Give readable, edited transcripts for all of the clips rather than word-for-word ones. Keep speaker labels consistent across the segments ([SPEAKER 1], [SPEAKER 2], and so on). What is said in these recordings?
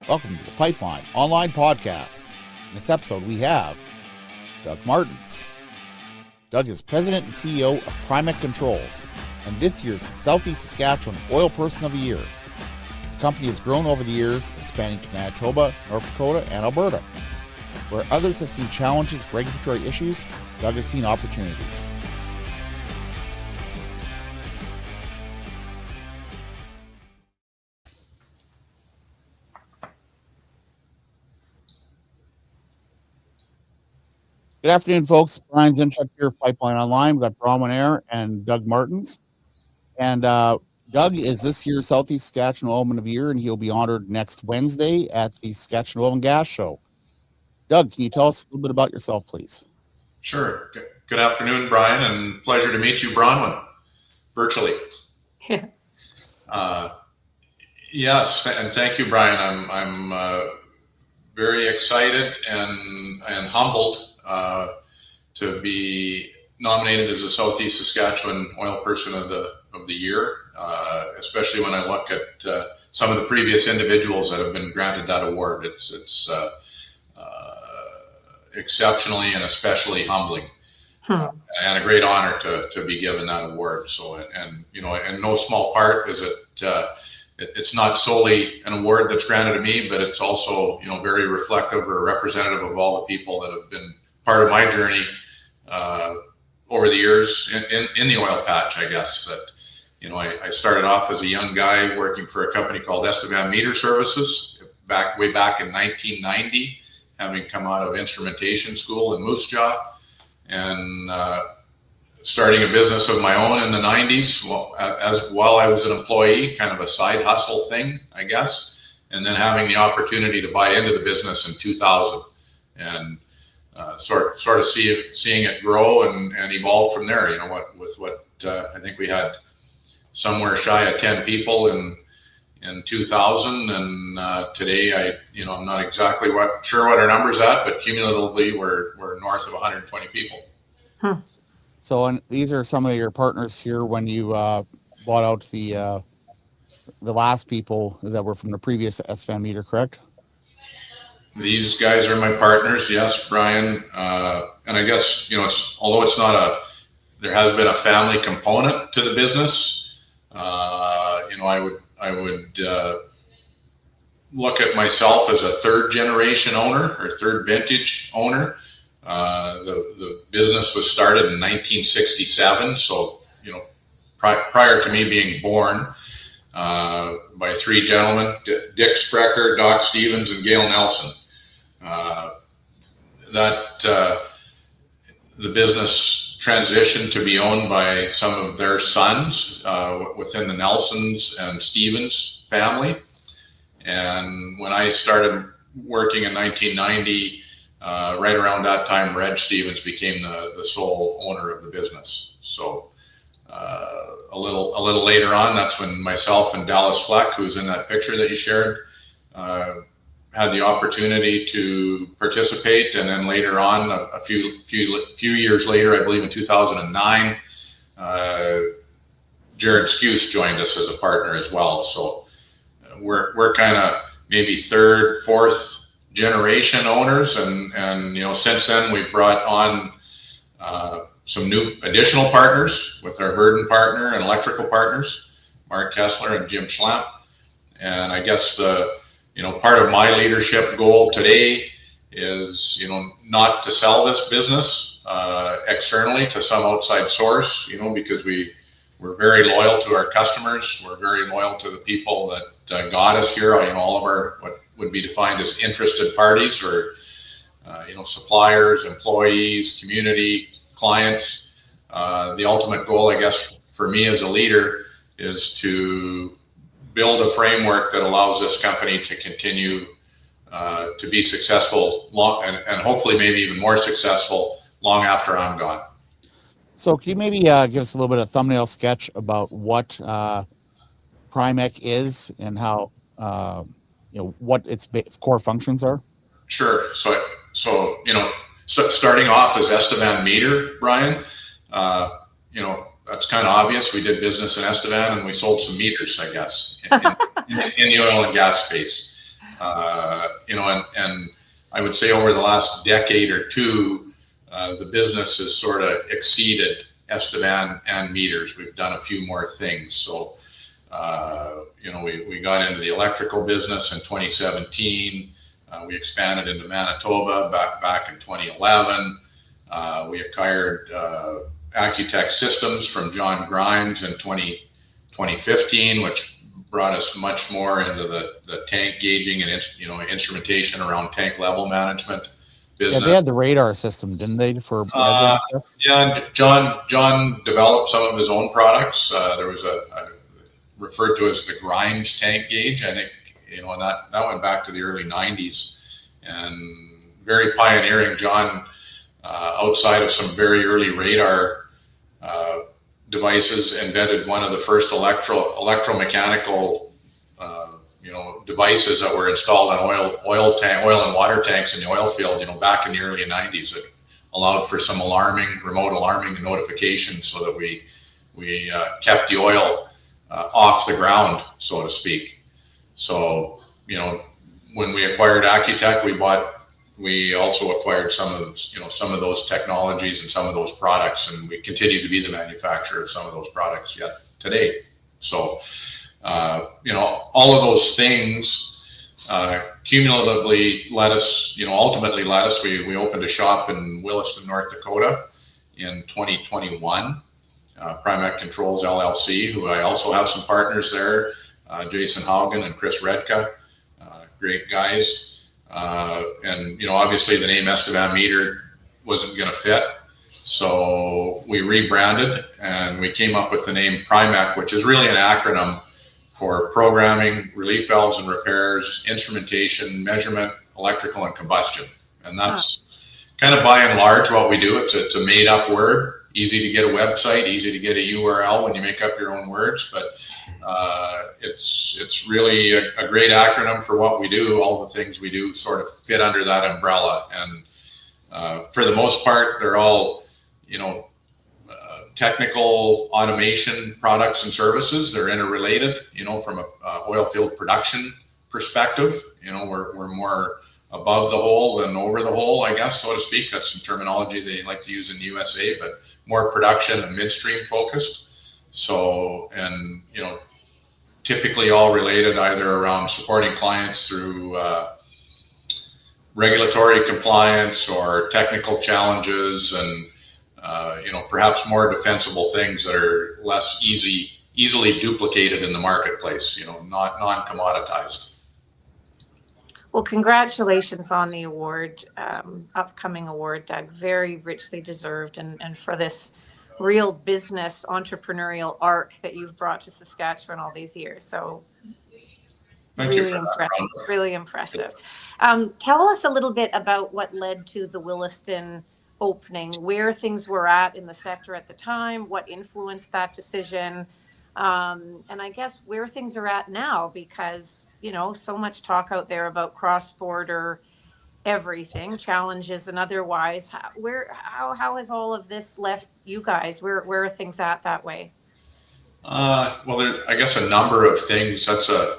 [SPEAKER 1] Welcome to the Pipeline Online Podcast. In this episode, we have Doug Martens. Doug is President and CEO of Primec Controls and this year's Southeast Saskatchewan Oil Person of the Year. The company has grown over the years, expanding to Manitoba, North Dakota, and Alberta. Where others have seen challenges, regulatory issues, Doug has seen opportunities. Good afternoon, folks. Brian Zinchuk here of Pipeline Online. We've got Bronwyn Eyre and Doug Martens. And Doug is this year's Southeast Saskatchewan Oilman of the Year, and he'll be honored next Wednesday at the Saskatchewan Oil and Gas Show. Doug, can you tell us a little bit about yourself, please?
[SPEAKER 2] Sure. Good afternoon, Brian, and pleasure to meet you, Bronwyn, virtually. Yes, and thank you, Brian. I'm very excited and humbled to be nominated as a Southeast Saskatchewan Oil Person of the Year, especially when I look at some of the previous individuals that have been granted that award. It's exceptionally and especially humbling, and a great honor to be given that award. So, and in no small part is it. It's not solely an award that's granted to me, but it's also very reflective or representative of all the people that have been part of my journey over the years in the oil patch. I guess that I started off as a young guy working for a company called Estevan Meter Services way back in 1990, having come out of instrumentation school in Moose Jaw, and starting a business of my own in the 90s while I was an employee, kind of a side hustle thing, I guess, and then having the opportunity to buy into the business in 2000 and sort of seeing it grow and evolve from there. I think we had somewhere shy of 10 people in 2000, and today I'm not exactly sure what our number's at, but cumulatively we're north of 120 people.
[SPEAKER 1] So, and these are some of your partners here when you bought out the last people that were from the previous Estevan Meter, correct?
[SPEAKER 2] These guys are my partners, yes, Brian. And I guess although it's not there has been a family component to the business. I would look at myself as a third generation owner or third vintage owner. The business was started in 1967, so prior to me being born, by three gentlemen: Dick Sprecher, Doc Stevens, and Gail Nelson. The business transitioned to be owned by some of their sons within the Nelsons and Stevens family. And when I started working in 1990, right around that time, Reg Stevens became the sole owner of the business. So a little later on, that's when myself and Dallas Fleck, who's in that picture that you shared, had the opportunity to participate. And then later on, a few years later, I believe in 2009, Jared Skuse joined us as a partner as well. So we're kind of maybe third, fourth generation owners, and since then we've brought on some new additional partners with our burden partner and electrical partners, Mark Kessler and Jim Schlamp. And I guess part of my leadership goal today is not to sell this business externally to some outside source, because we're very loyal to our customers. We're very loyal to the people that got us here. All of our what would be defined as interested parties, or suppliers, employees, community, clients. The ultimate goal, I guess, for me as a leader is to build a framework that allows this company to continue to be successful and hopefully maybe even more successful long after I'm gone.
[SPEAKER 1] So can you maybe give us a little bit of thumbnail sketch about what Primec is and how what its core functions are?
[SPEAKER 2] Sure. So starting off as Estevan Meter, Brian, that's kind of obvious. We did business in Estevan and we sold some meters, I guess, in the oil and gas space. And I would say over the last decade or two, the business has sort of exceeded Estevan and meters. We've done a few more things. So, we got into the electrical business in 2017. We expanded into Manitoba back in 2011. We acquired Accutech Systems from John Grimes in 2015, which brought us much more into the tank gauging and instrumentation around tank level management business.
[SPEAKER 1] Yeah, they had the radar system, didn't they, for
[SPEAKER 2] yeah, and John developed some of his own products. There was a referred to as the Grimes tank gauge. I think, and that went back to the early 90s, and very pioneering. John, outside of some very early radar devices, invented one of the first electromechanical devices that were installed on oil and water tanks in the oil field, back in the early 90s. It allowed for some remote alarming and notification, so that we kept the oil off the ground, so to speak. So, when we acquired Accutech, we also acquired some of those technologies and some of those products, and we continue to be the manufacturer of some of those products yet today. So, all of those things cumulatively ultimately led us. We opened a shop in Williston, North Dakota in 2021, Primec Controls LLC, who I also have some partners there, Jason Haugen and Chris Redka, great guys. And obviously the name Estevan Meter wasn't going to fit, so we rebranded and we came up with the name Primec, which is really an acronym for programming, relief valves and repairs, instrumentation, measurement, electrical, and combustion. And that's kind of by and large what we do. It's a made up word, easy to get a website, easy to get a URL when you make up your own words, but it's really a great acronym for what we do. All the things we do sort of fit under that umbrella, and for the most part, they're all technical automation products and services. They're interrelated. From a oil field production perspective, we're more above the hole than over the hole, I guess, so to speak. That's some terminology they like to use in the USA, but more production and midstream focused. So, and typically all related either around supporting clients through regulatory compliance or technical challenges, and perhaps more defensible things that are less easily duplicated in the marketplace. Not non-commoditized.
[SPEAKER 3] Well, congratulations on the award, upcoming award, Doug. Very richly deserved, and for this real business entrepreneurial arc that you've brought to Saskatchewan all these years. So really impressive. Tell us a little bit about what led to the Williston opening, where things were at in the sector at the time, what influenced that decision, and I guess where things are at now, because so much talk out there about cross-border everything, challenges and otherwise. How has all of this left you guys? Where are things at that way?
[SPEAKER 2] Well, there's, I guess, a number of things. That's a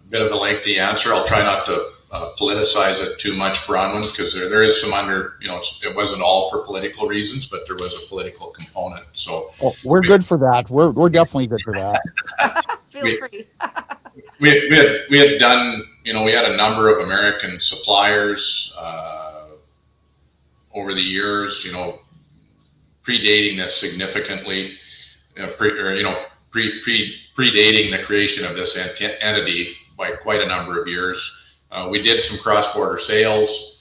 [SPEAKER 2] bit of a lengthy answer. I'll try not to politicize it too much, Bronwyn, because there is some it wasn't all for political reasons, but there was a political component. So
[SPEAKER 1] we're good for that. We're definitely good for that.
[SPEAKER 3] Feel free.
[SPEAKER 2] we had done, we had a number of American suppliers over the years, predating this significantly, predating the creation of this entity by quite a number of years. We did some cross-border sales,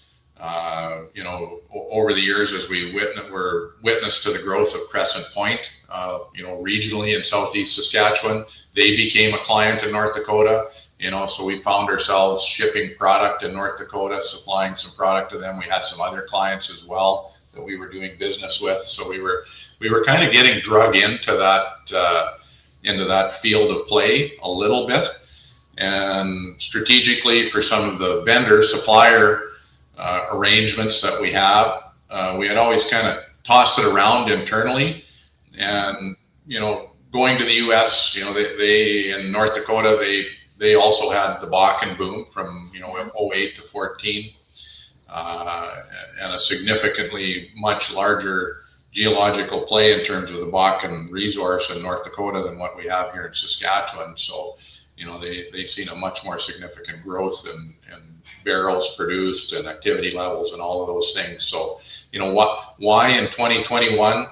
[SPEAKER 2] over the years as we were witness to the growth of Crescent Point, regionally in Southeast Saskatchewan. They became a client in North Dakota, so we found ourselves shipping product in North Dakota, supplying some product to them. We had some other clients as well that we were doing business with. So we were kind of getting drug into that field of play a little bit. And strategically, for some of the vendor supplier arrangements that we have, we had always kind of tossed it around internally. And going to the U.S., they in North Dakota, they also had the Bakken boom from 08 to 14, and a significantly much larger geological play in terms of the Bakken resource in North Dakota than what we have here in Saskatchewan. So, they seen a much more significant growth in barrels produced and activity levels and all of those things. So, why in 2021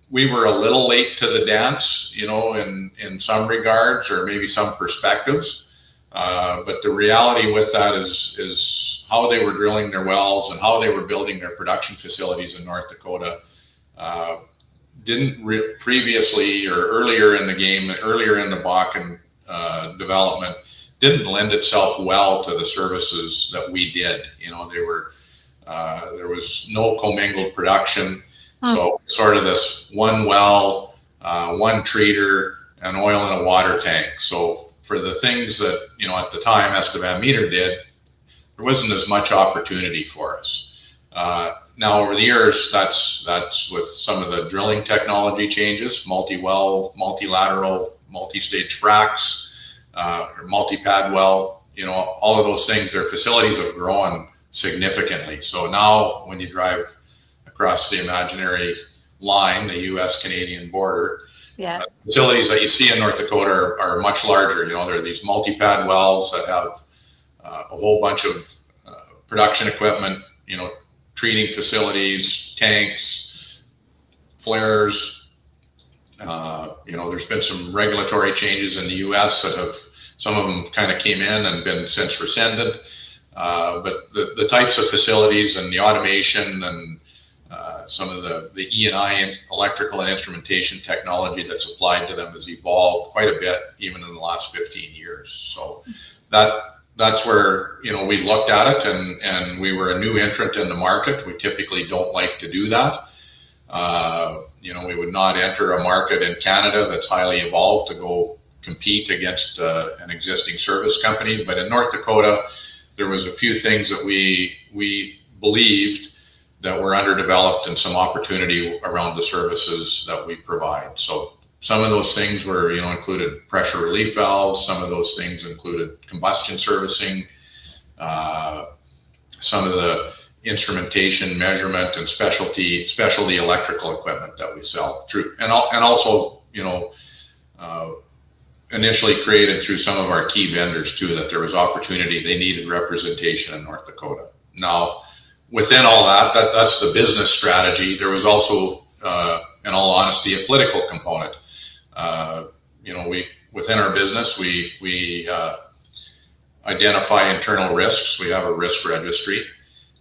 [SPEAKER 2] we were a little late to the dance, in some regards or maybe some perspectives. But the reality with that is how they were drilling their wells and how they were building their production facilities in North Dakota. Didn't previously or earlier in the game, earlier in the Bakken development, didn't lend itself well to the services that we did. There was no commingled production. So sort of this one well, one treater, an oil and a water tank. So for the things that, at the time Estevan Meter did, there wasn't as much opportunity for us. Now over the years, that's with some of the drilling technology changes, multi-well, multilateral, multi-stage fracs, or multi-pad well, all of those things, their facilities have grown significantly. So now when you drive across the imaginary line, the U.S.-Canadian border, facilities that you see in North Dakota are much larger. There are these multi-pad wells that have a whole bunch of production equipment, treating facilities, tanks, flares. There's been some regulatory changes in the U.S. that have, some of them kind of came in and been since rescinded. But the types of facilities and the automation and some of the E&I and electrical and instrumentation technology that's applied to them has evolved quite a bit, even in the last 15 years. So that's where, we looked at it and we were a new entrant in the market. We typically don't like to do that. We would not enter a market in Canada that's highly evolved to go compete against an existing service company. But in North Dakota, there was a few things that we believed that were underdeveloped and some opportunity around the services that we provide. So some of those things were, included pressure relief valves. Some of those things included combustion servicing, some of the instrumentation, measurement, and specialty electrical equipment that we sell through, and also, initially created through some of our key vendors too, that there was opportunity. They needed representation in North Dakota. Now, within all that's the business strategy. There was also, in all honesty, a political component. Within our business, we identify internal risks. We have a risk registry,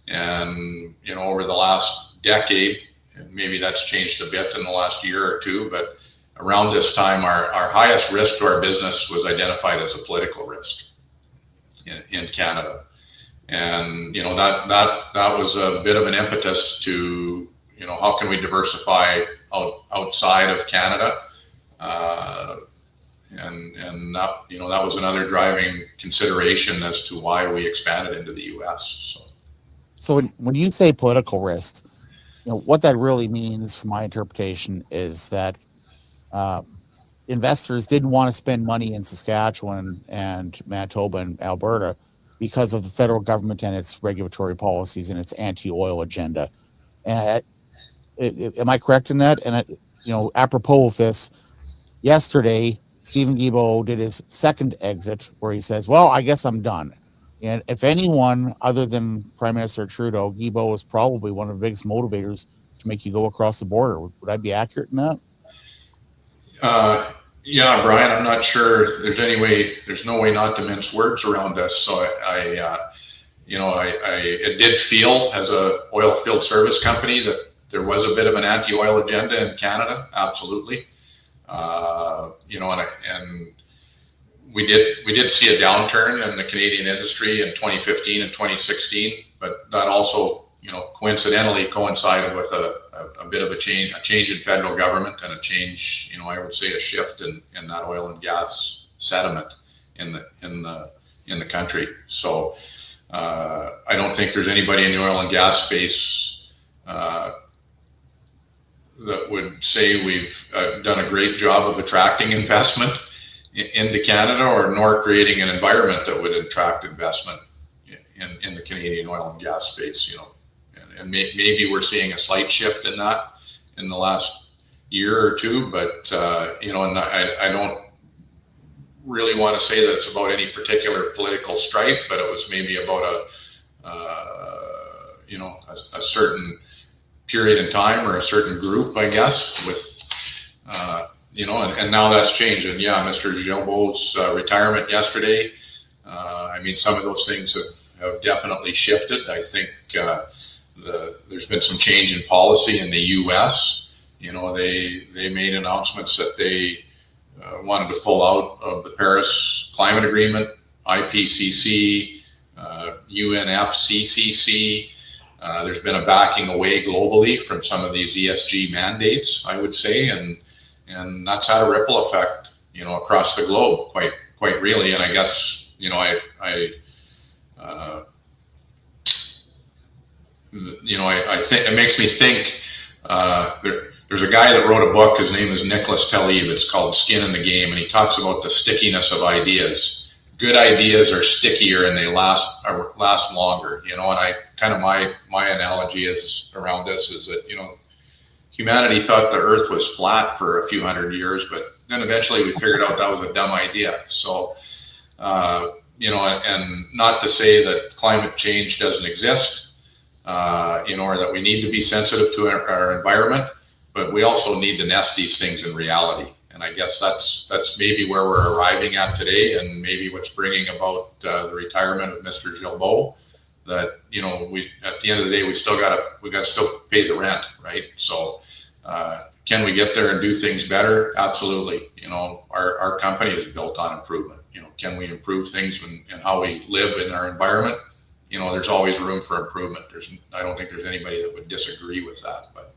[SPEAKER 2] and over the last decade, and maybe that's changed a bit in the last year or two, but around this time, our highest risk to our business was identified as a political risk in Canada. And, that was a bit of an impetus to, how can we diversify outside of Canada? And that was another driving consideration as to why we expanded into the U.S.
[SPEAKER 1] So when you say political risk, what that really means, from my interpretation, is that investors didn't want to spend money in Saskatchewan and Manitoba and Alberta because of the federal government and its regulatory policies and its anti-oil agenda. And am I correct in that? And apropos of this, yesterday, Stephen Guilbeault did his second exit where he says, well, I guess I'm done. And if anyone other than Prime Minister Trudeau, Guilbeault was probably one of the biggest motivators to make you go across the border. Would I be accurate in that?
[SPEAKER 2] Yeah, Brian, I'm not sure there's no way not to mince words around this. So it did feel, as a oil field service company, that there was a bit of an anti-oil agenda in Canada. Absolutely. And we did see a downturn in the Canadian industry in 2015 and 2016, but that also, coincidentally coincided with a bit of a change in federal government and a change, I would say a shift in that oil and gas sediment in the country. So I don't think there's anybody in the oil and gas space that would say we've done a great job of attracting investment into Canada, or nor creating an environment that would attract investment in the Canadian oil and gas space. And maybe we're seeing a slight shift in that in the last year or two, but and I don't really want to say that it's about any particular political stripe, but it was maybe about a certain period in time or a certain group, I guess, with and now that's changed. And yeah, Mr. Gilbo's retirement yesterday, some of those things have definitely shifted. I think there's been some change in policy in the U.S. They made announcements that they wanted to pull out of the Paris Climate Agreement, IPCC, UNFCCC. There's been a backing away globally from some of these ESG mandates, I would say, and that's had a ripple effect, across the globe, quite really. And I guess, I think it makes me think. There's a guy that wrote a book. His name is Nicholas Taleb. It's called Skin in the Game, and he talks about the stickiness of ideas. Good ideas are stickier and they last longer. And I kind of my analogy is around this is that humanity thought the Earth was flat for a few hundred years, but then eventually we figured out that was a dumb idea. So and not to say that climate change doesn't exist, or that we need to be sensitive to our environment, but we also need to nest these things in reality. And I guess that's maybe where we're arriving at today, and maybe what's bringing about the retirement of Mr. Gilbo. That we at the end of the day we got to still pay the rent, right? So can we get there and do things better? Absolutely. Our company is built on improvement. Can we improve things in how we live in our environment? There's always room for improvement. I don't think there's anybody that would disagree with that, but.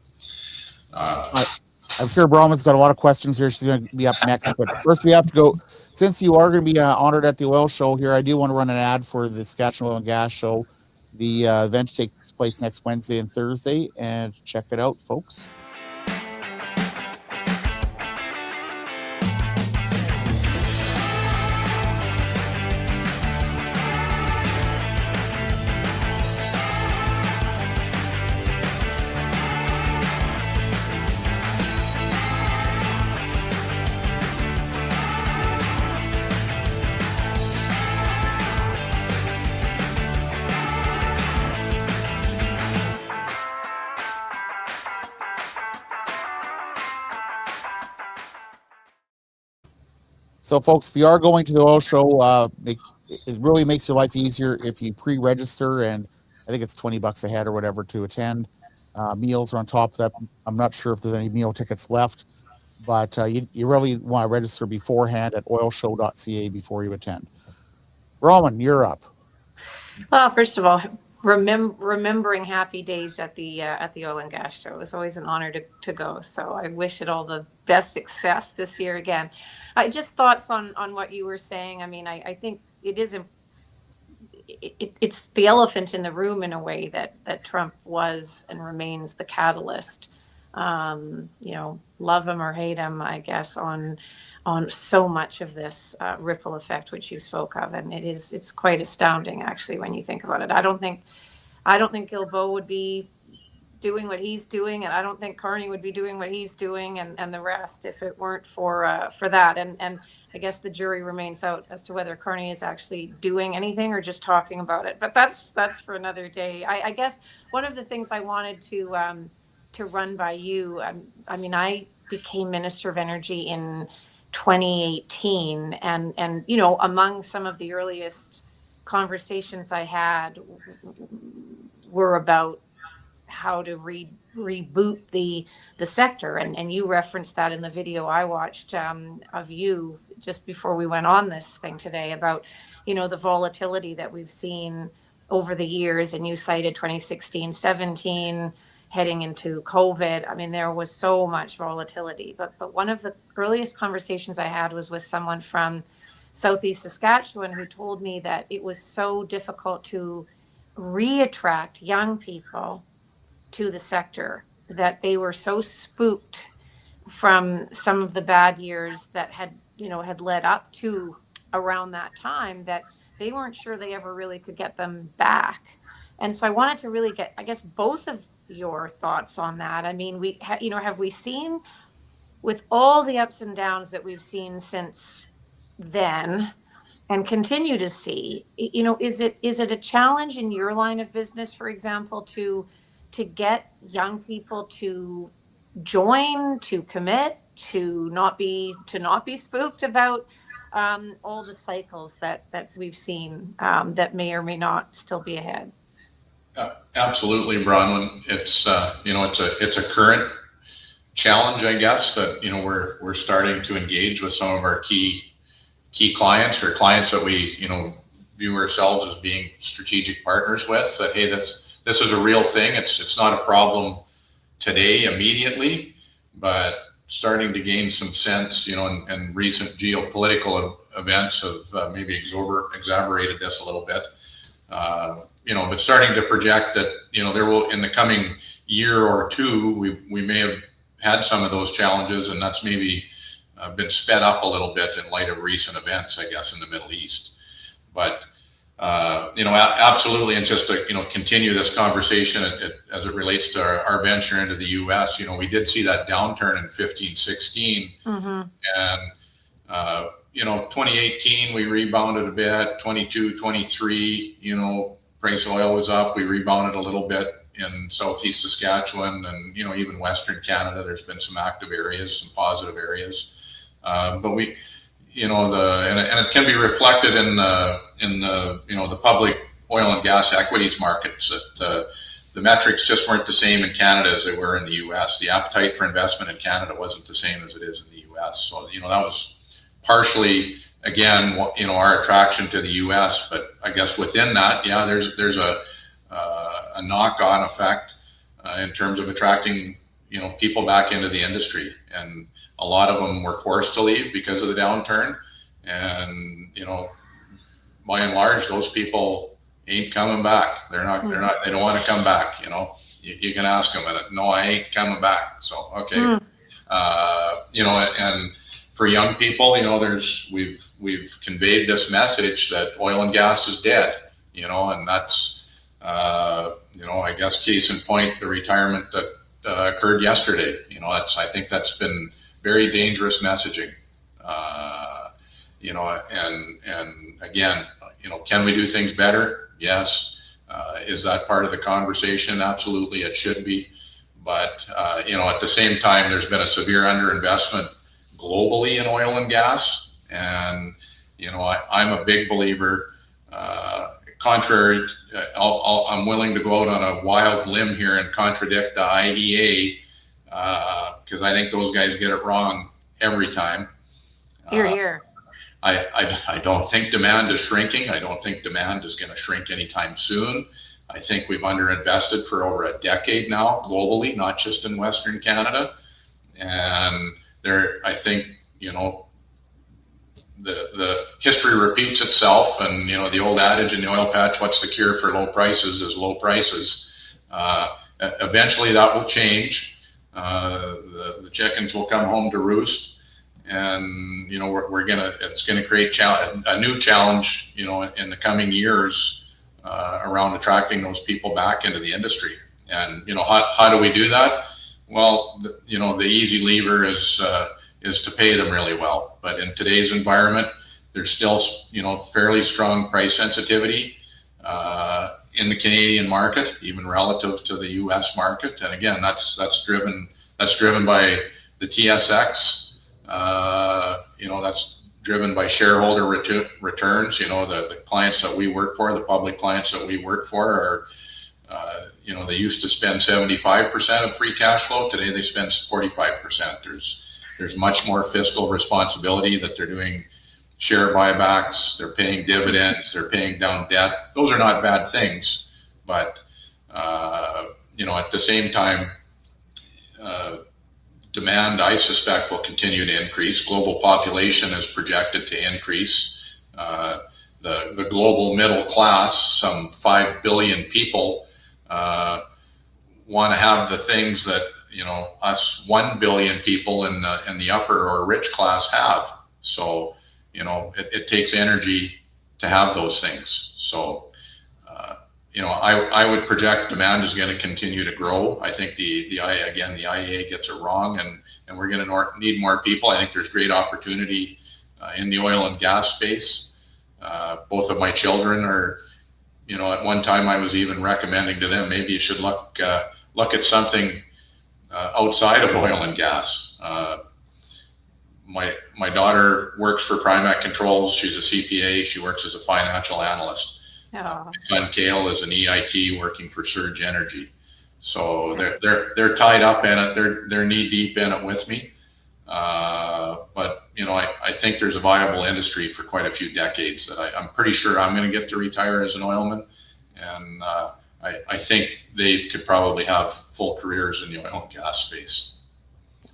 [SPEAKER 1] I'm sure Broman's got a lot of questions here. She's going to be up next, but first we have to go. Since you are going to be honored at the oil show here, I do want to run an ad for the Saskatchewan Oil and Gas Show. The event takes place next Wednesday and Thursday, and check it out, folks. So, folks, if you are going to the oil show, it really makes your life easier if you pre-register, and I think it's $20 a head or whatever to attend. Meals are on top of that. I'm not sure if there's any meal tickets left, but you really want to register beforehand at oilshow.ca before you attend. Roman, you're up.
[SPEAKER 3] Well, first of all, remembering happy days at the oil and gas show is always an honor to go. So I wish it all the best success this year again. Just thoughts on what you were saying. I think it's the elephant in the room in a way that Trump was and remains the catalyst. Love him or hate him, I guess, on so much of this ripple effect which you spoke of, and it's quite astounding actually when you think about it. I don't think Gilbo would be doing what he's doing, and I don't think Carney would be doing what he's doing, and the rest if it weren't for that. And I guess the jury remains out as to whether Carney is actually doing anything or just talking about it. But that's for another day. I guess one of the things I wanted to run by you. I became Minister of Energy in 2018, and among some of the earliest conversations I had were about how to reboot the sector, and you referenced that in the video I watched of you just before we went on this thing today about the volatility that we've seen over the years, and you cited 2016, 17 heading into COVID. There was so much volatility, but one of the earliest conversations I had was with someone from Southeast Saskatchewan who told me that it was so difficult to reattract young people to the sector, that they were so spooked from some of the bad years that had led up to around that time, that they weren't sure they ever really could get them back. And so I wanted to really get, I guess, both of your thoughts on that. I mean, have we seen, with all the ups and downs that we've seen since then and continue to see, is it a challenge in your line of business, for example, to get young people to join, to commit, to not be spooked about all the cycles that we've seen that may or may not still be ahead?
[SPEAKER 2] Absolutely, Bronwyn. It's it's a current challenge, I guess, that we're starting to engage with some of our key clients, or clients that we view ourselves as being strategic partners with. That, hey, this is a real thing. It's not a problem today immediately, but starting to gain some sense, and recent geopolitical events have maybe exacerbated this a little bit. But starting to project that there will, in the coming year or two, we may have had some of those challenges, and that's maybe been sped up a little bit in light of recent events, I guess, in the Middle East. But absolutely, and just to continue this conversation as it relates to our venture into the U.S. We did see that downturn in 15, 16, and 2018 we rebounded a bit. 22, 23, price of oil was up. We rebounded a little bit in Southeast Saskatchewan, and even Western Canada. There's been some active areas, some positive areas, but we, and it can be reflected in the public oil and gas equities markets, that the metrics just weren't the same in Canada as they were in the U.S. The appetite for investment in Canada wasn't the same as it is in the U.S. So that was partially, again, our attraction to the U.S. But I guess within that, there's a knock-on effect in terms of attracting people back into the industry, and a lot of them were forced to leave because of the downturn. And by and large, those people ain't coming back. They don't want to come back. You can ask them, and no, I ain't coming back. So okay, and for young people, we've conveyed this message that oil and gas is dead. And that's I guess case in point, the retirement that occurred yesterday. I think that's been very dangerous messaging. And again, can we do things better? Yes. Is that part of the conversation? Absolutely, it should be. But at the same time, there's been a severe underinvestment globally in oil and gas, and I'm a big believer. Contrary, I'm willing to go out on a wild limb here and contradict the IEA, because I think those guys get it wrong every time.
[SPEAKER 3] Hear, hear.
[SPEAKER 2] I don't think demand is shrinking. I don't think demand is going to shrink anytime soon. I think we've underinvested for over a decade now globally, not just in Western Canada. And I think, the history repeats itself, and the old adage in the oil patch, what's the cure for low prices is low prices. Eventually that will change. The chickens will come home to roost, and it's gonna create a new challenge in the coming years around attracting those people back into the industry. And how do we do that? Well, the easy lever is to pay them really well. But in today's environment, there's still, fairly strong price sensitivity in the Canadian market, even relative to the U.S. market. And again, that's driven by the TSX. That's driven by shareholder returns. The clients that we work for, the public clients that we work for, are they used to spend 75% of free cash flow. Today they spend 45%. There's much more fiscal responsibility, that they're doing share buybacks, they're paying dividends, they're paying down debt. Those are not bad things, but at the same time, demand, I suspect, will continue to increase. Global population is projected to increase. The global middle class, some 5 billion people, want to have the things that us 1 billion people in the upper or rich class have. So, it takes energy to have those things. So, I would project demand is going to continue to grow. I think the IEA gets it wrong, and we're going to need more people. I think there's great opportunity in the oil and gas space. Both of my children are, at one time I was even recommending to them, maybe you should look at something outside of oil and gas. My daughter works for Primec Controls. She's a CPA. She works as a financial analyst. My son Cale is an EIT working for Surge Energy. So they're tied up in it. They're knee deep in it with me. But I think there's a viable industry for quite a few decades that I'm pretty sure I'm going to get to retire as an oilman, and I think they could probably have full careers in the oil and gas space.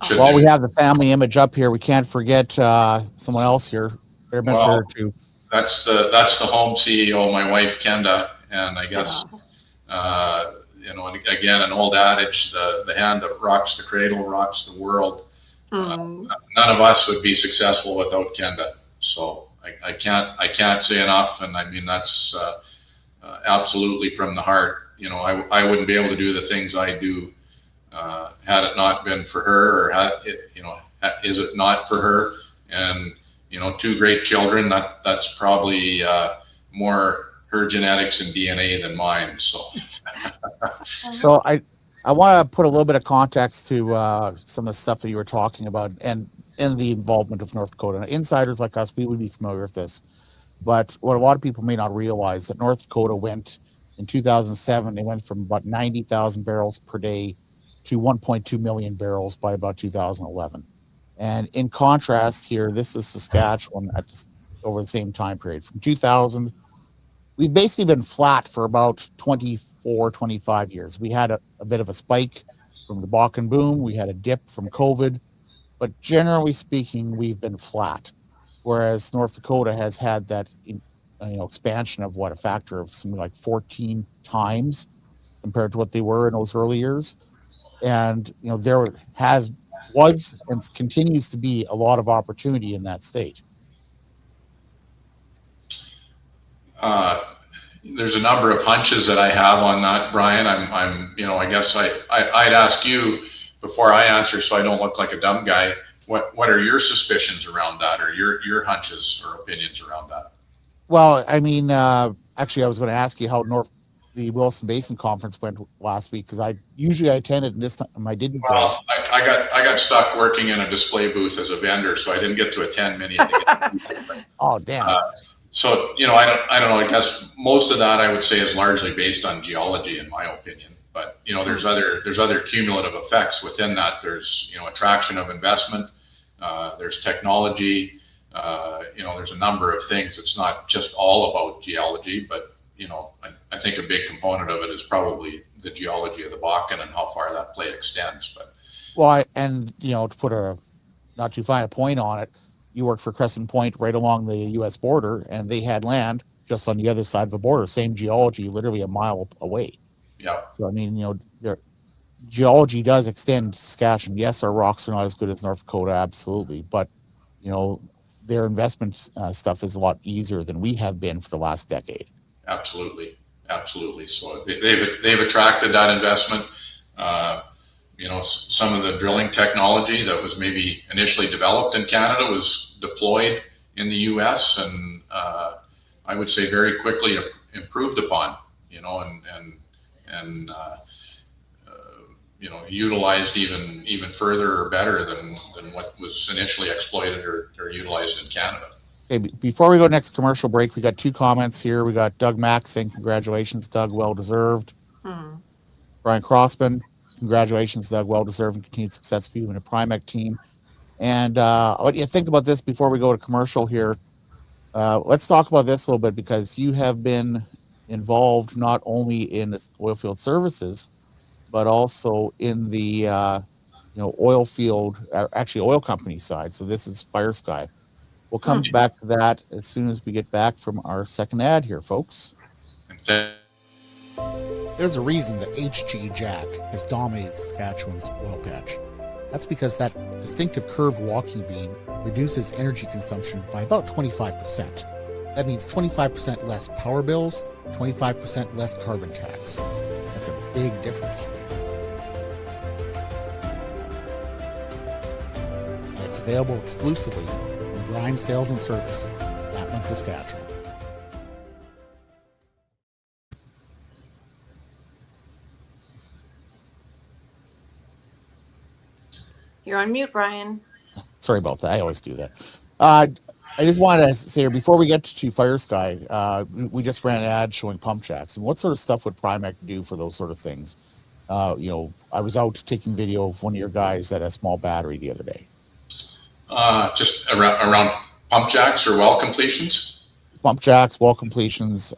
[SPEAKER 1] Well, we have the family image up here. We can't forget someone else here. Better mention her too.
[SPEAKER 2] That's the home CEO, my wife Kenda, and I guess again, an old adage: the hand that rocks the cradle rocks the world. None of us would be successful without Kenda. So I can't say enough, and I mean that's absolutely from the heart. I wouldn't be able to do the things I do had it not been for her, or is it not for her? And 2 great children. That's probably more her genetics and DNA than mine. So
[SPEAKER 1] I want to put a little bit of context to some of the stuff that you were talking about and the involvement of North Dakota. Now, insiders like us, we would be familiar with this. But what a lot of people may not realize that North Dakota went in 2007, they went from about 90,000 barrels per day to 1.2 million barrels by about 2011. And in contrast here, this is Saskatchewan over the same time period. From 2000, we've basically been flat for about 24, 25 years. We had a bit of a spike from the Bakken boom. We had a dip from COVID. But generally speaking, we've been flat. Whereas North Dakota has had that expansion of a factor of something like 14 times compared to what they were in those early years. And, there was and continues to be a lot of opportunity in that state.
[SPEAKER 2] There's a number of hunches that I have on that, Brian. I guess I'd ask you before I answer, so I don't look like a dumb guy. What are your suspicions around that, or your hunches or opinions around that?
[SPEAKER 1] Well, I mean, actually, I was going to ask you how the Wilson Basin Conference went last week, because I usually attended, and this time I didn't go.
[SPEAKER 2] Well, I got stuck working in a display booth as a vendor, so I didn't get to attend many of the.
[SPEAKER 1] Oh, damn.
[SPEAKER 2] So I don't know. I guess most of that I would say is largely based on geology, in my opinion. But there's other cumulative effects within that. There's attraction of investment. There's technology. There's a number of things. It's not just all about geology, but I think a big component of it is probably the geology of the Bakken and how far that play extends. But
[SPEAKER 1] to put a not too fine a point on it, you worked for Crescent Point right along the U.S. border, and they had land just on the other side of the border, same geology, literally a mile away.
[SPEAKER 2] Yeah.
[SPEAKER 1] So I mean, their geology does extend to Saskatchewan. Yes, our rocks are not as good as North Dakota, absolutely, but their investment stuff is a lot easier than we have been for the last decade.
[SPEAKER 2] Absolutely. So they've attracted that investment. Some of the drilling technology that was maybe initially developed in Canada was deployed in the U.S. and I would say very quickly improved upon. Utilized even further or better than what was initially exploited or utilized in Canada.
[SPEAKER 1] Okay, before we go next commercial break, we got 2 comments here. We got Doug Mack saying, congratulations, Doug, well deserved. Brian Crossman, congratulations, Doug, well deserved, and continued success for you and the Primec team. And what do you think about this before we go to commercial here? Let's talk about this a little bit, because you have been involved not only in the oil field services, but also in the oil field, actually oil company side. So this is Fire Sky. We'll come back to that as soon as we get back from our second ad here, folks. There's a reason that HG Jack has dominated Saskatchewan's oil patch. That's because that distinctive curved walking beam reduces energy consumption by about 25%. That means 25% less power bills, 25% less carbon tax. That's a big difference. And it's available exclusively from Grime Sales and Service, Atman, Saskatchewan.
[SPEAKER 3] You're on mute, Brian.
[SPEAKER 1] Sorry about that. I always do that. I just wanted to say, before we get to Fire Sky, we just ran an ad showing pump jacks. And what sort of stuff would Primec do for those sort of things? I was out taking video of one of your guys at a small battery the other day.
[SPEAKER 2] Just around pump jacks or well completions?
[SPEAKER 1] Pump jacks, well completions,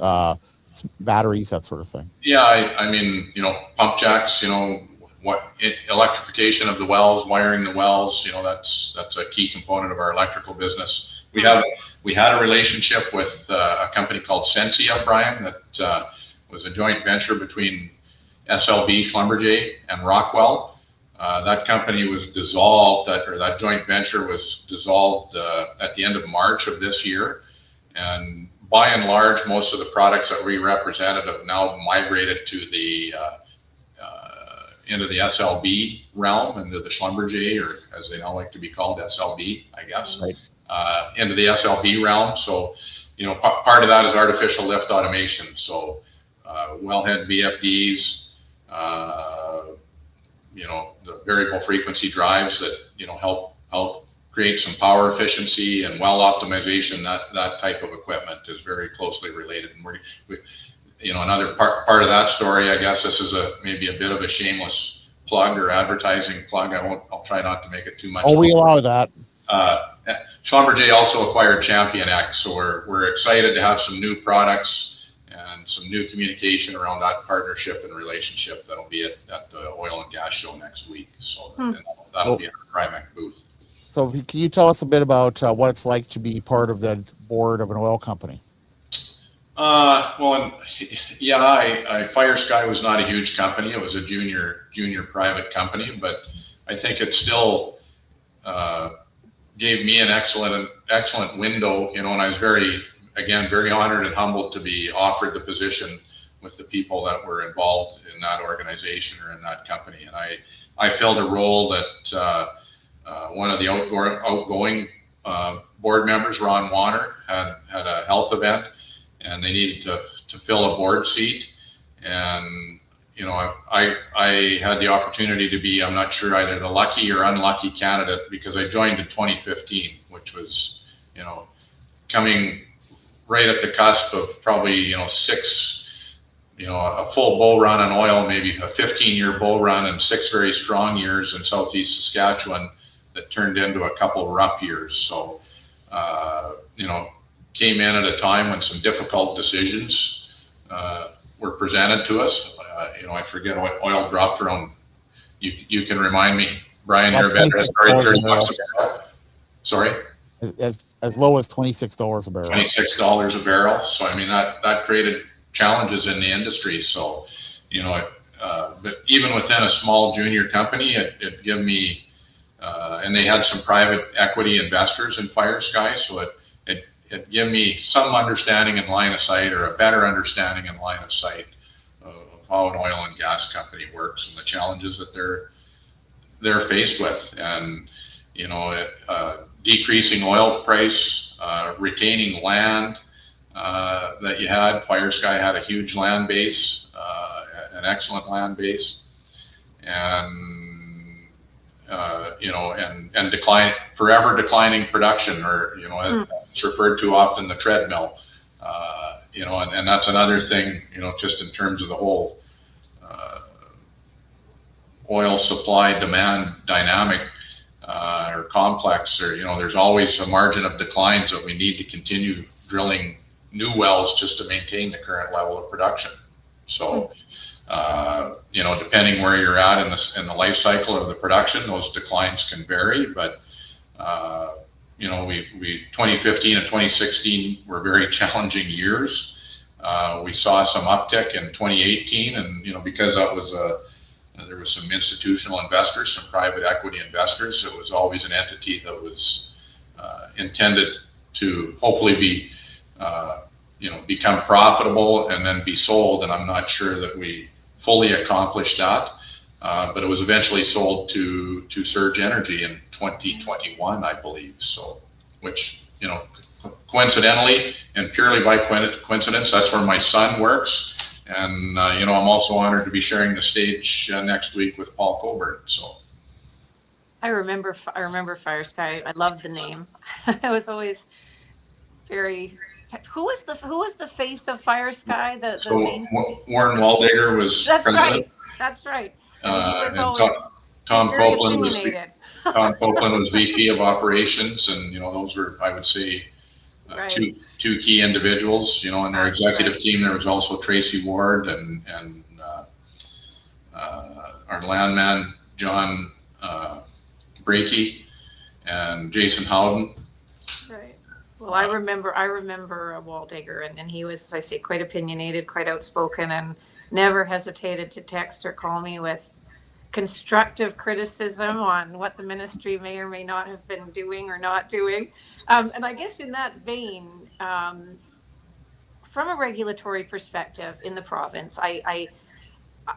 [SPEAKER 1] batteries, that sort of thing.
[SPEAKER 2] Yeah, I mean, pump jacks, electrification of the wells, wiring the wells, that's a key component of our electrical business. We had a relationship with a company called Sensia, Brian, that was a joint venture between SLB, Schlumberger, and Rockwell. That company was dissolved, or that joint venture was dissolved at the end of March of this year. And by and large, most of the products that we represented have now migrated to the into the SLB realm, into the Schlumberger, or as they now like to be called, SLB, I guess,
[SPEAKER 1] right.
[SPEAKER 2] Into the SLB realm. So, part of that is artificial lift automation. So, wellhead VFDs, the variable frequency drives that, help create some power efficiency and well optimization. That type of equipment is very closely related. And another part of that story, I guess this is maybe a bit of a shameless plug or advertising plug. I'll try not to make it too much.
[SPEAKER 1] Oh, we allow that.
[SPEAKER 2] Schlumberger also acquired Champion X, so we're excited to have some new products and some new communication around that partnership and relationship. That'll be at the Oil and Gas Show next week. So that'll be in our Primec booth. So
[SPEAKER 1] can you tell us a bit about what it's like to be part of the board of an oil company?
[SPEAKER 2] Fire Sky was not a huge company. It was a junior private company, but I think it still gave me an excellent window, and I was very honored and humbled to be offered the position with the people that were involved in that organization or in that company. And I filled a role that one of the outgoing board members, Ron Warner, had a health event, and they needed to fill a board seat. And, I had the opportunity to be, I'm not sure, either the lucky or unlucky candidate, because I joined in 2015, which was, coming right at the cusp of probably, a full bull run on oil, maybe a 15-year bull run and 6 very strong years in Southeast Saskatchewan that turned into a couple of rough years. So, came in at a time when some difficult decisions were presented to us. I forget what oil dropped around. You can remind me, Brian. You're a veteran. $30 a barrel. Sorry.
[SPEAKER 1] As low as $26 a barrel.
[SPEAKER 2] $26 a barrel. So I mean that created challenges in the industry. So, but even within a small junior company, it gave me, and they had some private equity investors in Fire Sky, so it gave me some understanding and line of sight, or a better understanding and line of sight of how an oil and gas company works and the challenges that they're faced with. And, decreasing oil price, retaining land that you had. Fire Sky had a huge land base, an excellent land base, and forever declining production, or it's referred to often the treadmill. And that's another thing, just in terms of the whole oil supply demand dynamic or complex, or there's always a margin of declines that we need to continue drilling new wells just to maintain the current level of production. So depending where you're at in the life cycle of the production, those declines can vary, but we 2015 and 2016 were very challenging years. We saw some uptick in 2018, and because that was there was some institutional investors, some private equity investors. It was always an entity that was intended to hopefully be become profitable and then be sold. And I'm not sure that we fully accomplished that, but it was eventually sold to Surge Energy in 2021, I believe. So, which coincidentally and purely by coincidence, that's where my son works. And I'm also honored to be sharing the stage next week with Paul Coburn. So
[SPEAKER 3] I remember Fire Sky. I loved the name. I was always very. Who was the face of Fire Sky?
[SPEAKER 2] Warren Waldecker was president.
[SPEAKER 3] That's right.
[SPEAKER 2] And Tom Copeland was Tom Copeland was VP of operations, and those were, I would say, two key individuals. In their executive team, there was also Tracy Ward and our landman John Brakey and Jason Howden.
[SPEAKER 3] Right. Well, I remember Waldecker, and he was, as I say, quite opinionated, quite outspoken, and never hesitated to text or call me with constructive criticism on what the ministry may or may not have been doing or not doing. And I guess in that vein, from a regulatory perspective in the province,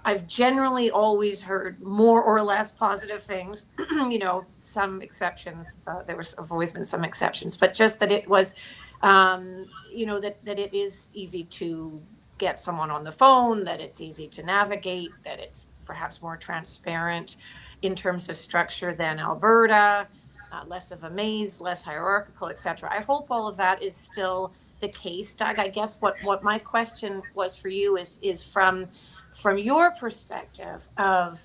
[SPEAKER 3] I've generally always heard more or less positive things. Some exceptions. Have always been some exceptions, but just that it was, that it is easy to get someone on the phone, that it's easy to navigate, that it's perhaps more transparent in terms of structure than Alberta, less of a maze, less hierarchical, etc. I hope all of that is still the case, Doug. I guess what my question was for you is from your perspective of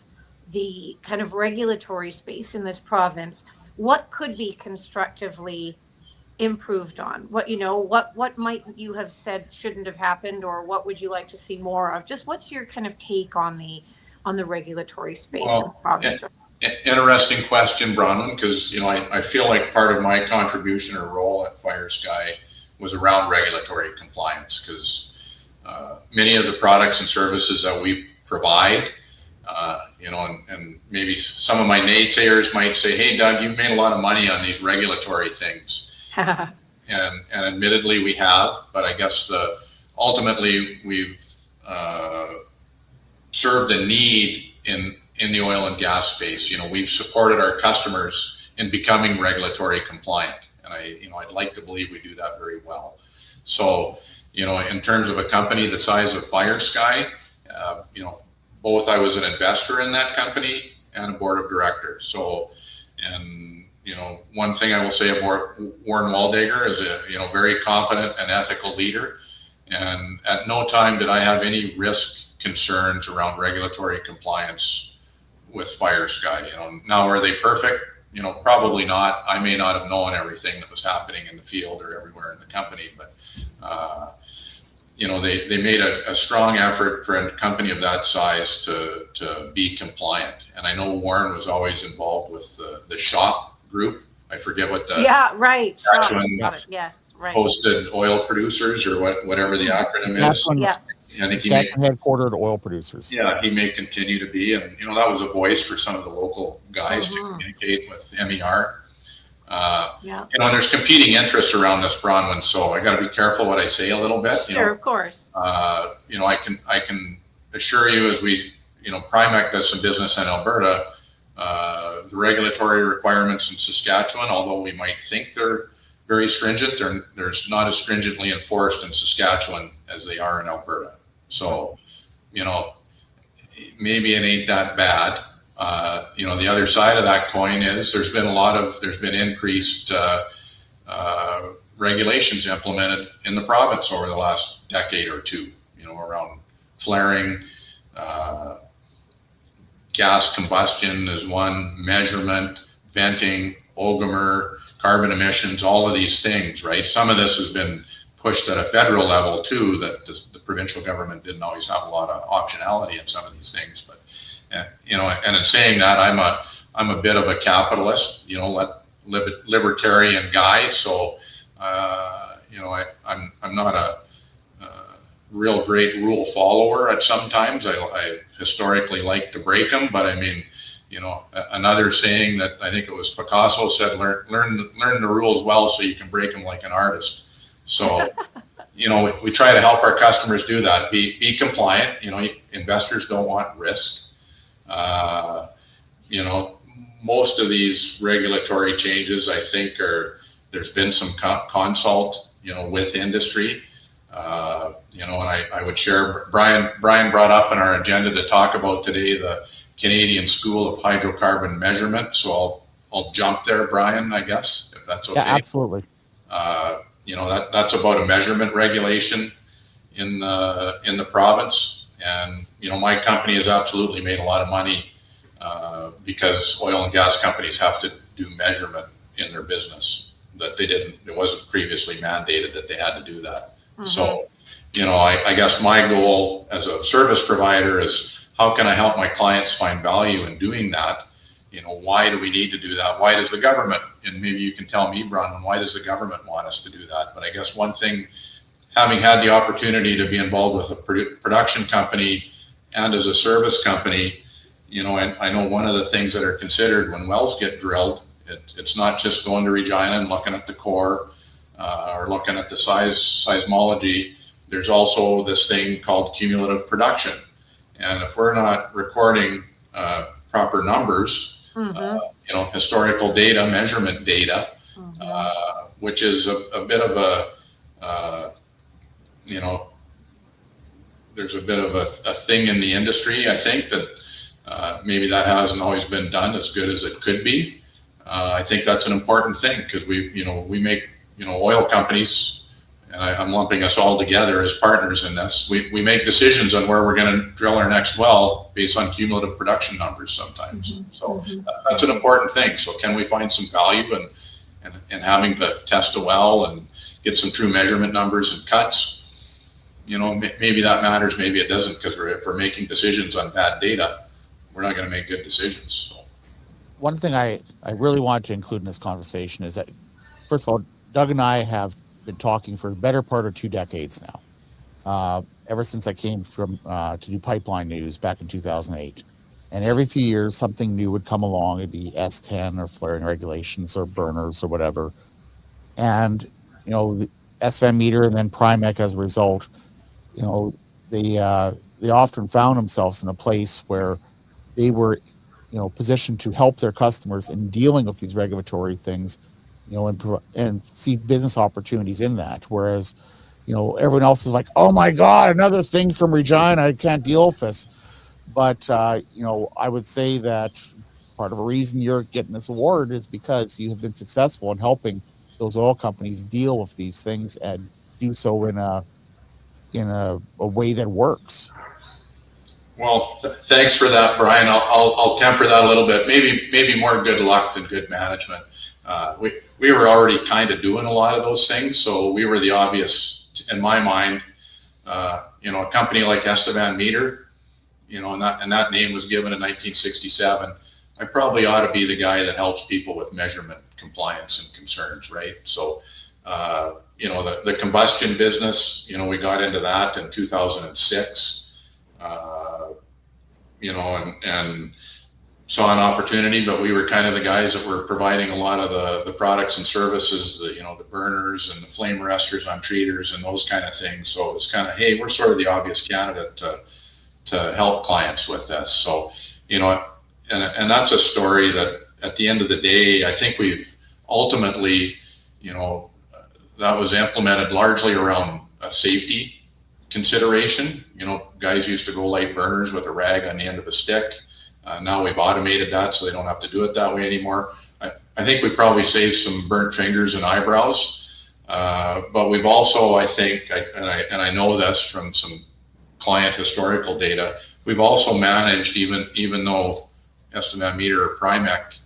[SPEAKER 3] the kind of regulatory space in this province, what could be constructively improved on? What might you have said shouldn't have happened, or what would you like to see more of? Just what's your kind of take on the regulatory space in the province?
[SPEAKER 2] Interesting question, Bronwyn, because I feel like part of my contribution or role at Fire Sky was around regulatory compliance, because many of the products and services that we provide, and maybe some of my naysayers might say, "Hey, Doug, you've made a lot of money on these regulatory things," and admittedly we have, but I guess ultimately we've served a need in the oil and gas space. We've supported our customers in becoming regulatory compliant, and I'd like to believe we do that very well. So, in terms of a company the size of Fire Sky, both I was an investor in that company and a board of directors. So, and one thing I will say about Warren Waldecker is a very competent and ethical leader, and at no time did I have any risk concerns around regulatory compliance with Fire Sky. Now, are they perfect? Probably not. I may not have known everything that was happening in the field or everywhere in the company, but they made a strong effort for a company of that size to be compliant. And I know Warren was always involved with the SHOP group. I forget what the
[SPEAKER 3] Yes, right.
[SPEAKER 2] Hosted oil producers, or whatever the acronym is. I think
[SPEAKER 1] headquartered oil producers.
[SPEAKER 2] Yeah, he may continue to be, and that was a voice for some of the local guys to communicate with MER. There's competing interests around this, Bronwyn, so I got to be careful what I say a little bit.
[SPEAKER 3] Sure, of course.
[SPEAKER 2] I can assure you, as we, Primec does some business in Alberta. The regulatory requirements in Saskatchewan, although we might think they're very stringent, they're not as stringently enforced in Saskatchewan as they are in Alberta. So, maybe it ain't that bad. The other side of that coin is there's been increased regulations implemented in the province over the last decade or two, around flaring, gas combustion is one, measurement, venting, OGMR, carbon emissions, all of these things, right? Some of this has been pushed at a federal level too, that the provincial government didn't always have a lot of optionality in some of these things. But and in saying that, I'm a bit of a capitalist, libertarian guy. So I'm not real great rule follower at some times. I historically like to break them, but I mean, another saying that I think it was Picasso said, learn the rules well so you can break them like an artist. So, we try to help our customers do that. Be compliant. Investors don't want risk. Most of these regulatory changes, I think, there's been some consult, with industry. And I would share, Brian brought up in our agenda to talk about today the Canadian School of Hydrocarbon Measurement. So I'll jump there, Brian, I guess, if that's okay.
[SPEAKER 1] Yeah, absolutely.
[SPEAKER 2] That's about a measurement regulation in the province. And, my company has absolutely made a lot of money because oil and gas companies have to do measurement in their business that it wasn't previously mandated that they had to do that. Mm-hmm. So, I guess my goal as a service provider is how can I help my clients find value in doing that? Why do we need to do that? Why does the government, and maybe you can tell me, Bronwyn, why does the government want us to do that? But I guess one thing, having had the opportunity to be involved with a production company and as a service company, and I know one of the things that are considered when wells get drilled, it's not just going to Regina and looking at the core or looking at the seismology. There's also this thing called cumulative production. And if we're not recording proper numbers, mm-hmm. Historical data, measurement data, mm-hmm. Which is a bit of there's a bit of a thing in the industry, I think, that maybe that hasn't always been done as good as it could be. I think that's an important thing because we make, oil companies, and I'm lumping us all together as partners in this. We make decisions on where we're going to drill our next well based on cumulative production numbers sometimes. Mm-hmm. So that's an important thing. So can we find some value in having to test a well and get some true measurement numbers and cuts? Maybe that matters, maybe it doesn't, because if we're making decisions on bad data, we're not going to make good decisions. So.
[SPEAKER 1] One thing I really want to include in this conversation is that, first of all, Doug and I have been talking for the better part of 2 decades now, ever since I came from to do pipeline news back in 2008. And every few years, something new would come along. It'd be S10 or flaring regulations or burners or whatever. And, the SVM meter and then Primec as a result, they often found themselves in a place where they were positioned to help their customers in dealing with these regulatory things, and see business opportunities in that. Whereas, everyone else is like, oh my God, another thing from Regina, I can't deal with this. But, I would say that part of the reason you're getting this award is because you have been successful in helping those oil companies deal with these things and do so in a way that works.
[SPEAKER 2] Well, thanks for that, Brian. I'll temper that a little bit. Maybe more good luck than good management. We were already kind of doing a lot of those things, so we were the obvious, in my mind. A company like Estevan Meter, and that name was given in 1967. I probably ought to be the guy that helps people with measurement, compliance, and concerns, right? So, the combustion business, we got into that in 2006. And saw an opportunity, but we were kind of the guys that were providing a lot of the products and services, the burners and the flame arresters on treaters and those kind of things. So it's kind of, hey, we're sort of the obvious candidate to help clients with this. So, and that's a story that at the end of the day, I think we've ultimately, that was implemented largely around a safety consideration. Guys used to go light burners with a rag on the end of a stick. Now we've automated that, so they don't have to do it that way anymore. I think we probably saved some burnt fingers and eyebrows, but we've also, I think, and I know this from some client historical data, we've also managed, even though Estevan Meter or Primec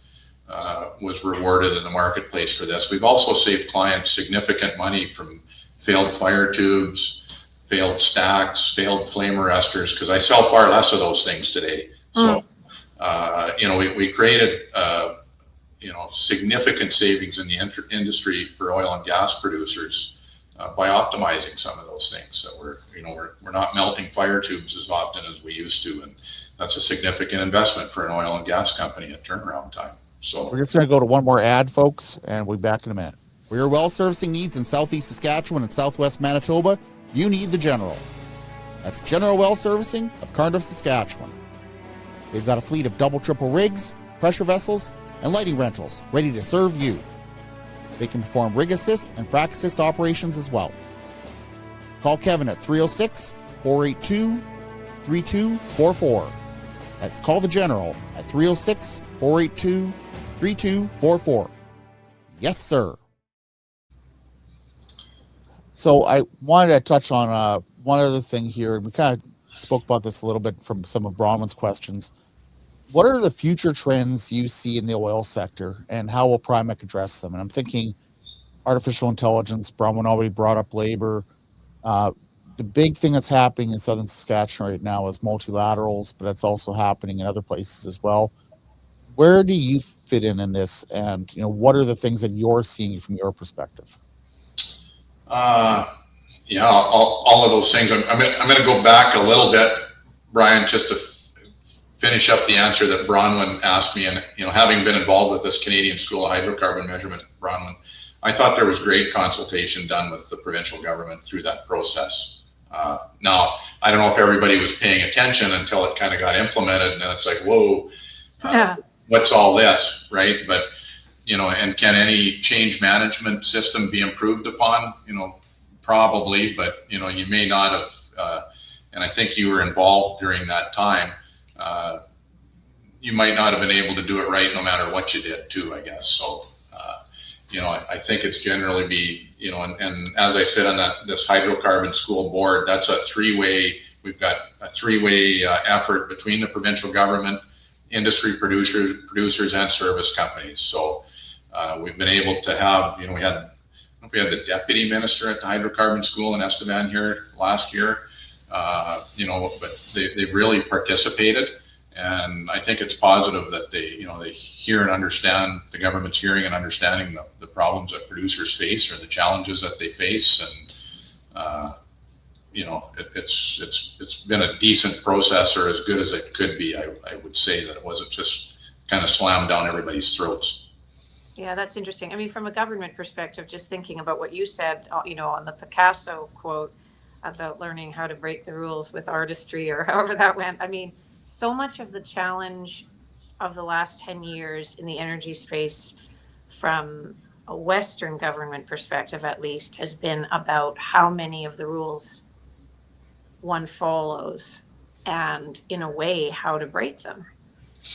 [SPEAKER 2] was rewarded in the marketplace for this, we've also saved clients significant money from failed fire tubes, failed stacks, failed flame arresters, because I sell far less of those things today. So, we created, significant savings in the industry for oil and gas producers by optimizing some of those things. That we're not melting fire tubes as often as we used to, and that's a significant investment for an oil and gas company at turnaround time. So
[SPEAKER 1] we're just going to go to one more ad, folks, and we'll be back in a minute. For your well servicing needs in Southeast Saskatchewan and Southwest Manitoba, you need the General. That's General Well Servicing of Cardiff, Saskatchewan. They've got a fleet of double, triple rigs, pressure vessels, and lighting rentals ready to serve you. They can perform rig assist and frac assist operations as well. Call Kevin at 306-482-3244. That's call the General at 306-482-3244. Yes, sir. So I wanted to touch on one other thing here. We kind of spoke about this a little bit from some of Bronwyn's questions. What are the future trends you see in the oil sector, and how will Primec address them? And I'm thinking artificial intelligence. Bronwyn already brought up labor. The big thing that's happening in southern Saskatchewan right now is multilaterals, but it's also happening in other places as well. Where do you fit in this, and what are the things that you're seeing from your perspective?
[SPEAKER 2] Yeah, all of those things. I'm going to go back a little bit, Brian, just to finish up the answer that Bronwyn asked me. And having been involved with this Canadian School of Hydrocarbon Measurement, Bronwyn, I thought there was great consultation done with the provincial government through that process. Now, I don't know if everybody was paying attention until it kind of got implemented, and then it's like, whoa, what's all this, right? But and can any change management system be improved upon? Probably, but you may not have. And I think you were involved during that time. You might not have been able to do it right, no matter what you did, too. I guess so. I think it's generally and as I said on this hydrocarbon school board, that's a three-way. We've got a three-way effort between the provincial government, industry producers, and service companies. So we've been able to have. We had the deputy minister at the hydrocarbon school in Estevan here last year. But they've really participated. And I think it's positive that they hear and understand, the government's hearing and understanding the problems that producers face, or the challenges that they face. And, it's been a decent process, or as good as it could be. I would say that it wasn't just kind of slammed down everybody's throats.
[SPEAKER 3] Yeah, that's interesting. I mean, from a government perspective, just thinking about what you said, on the Picasso quote about learning how to break the rules with artistry, or however that went. I mean, so much of the challenge of the last 10 years in the energy space, from a Western government perspective at least, has been about how many of the rules one follows, and in a way, how to break them,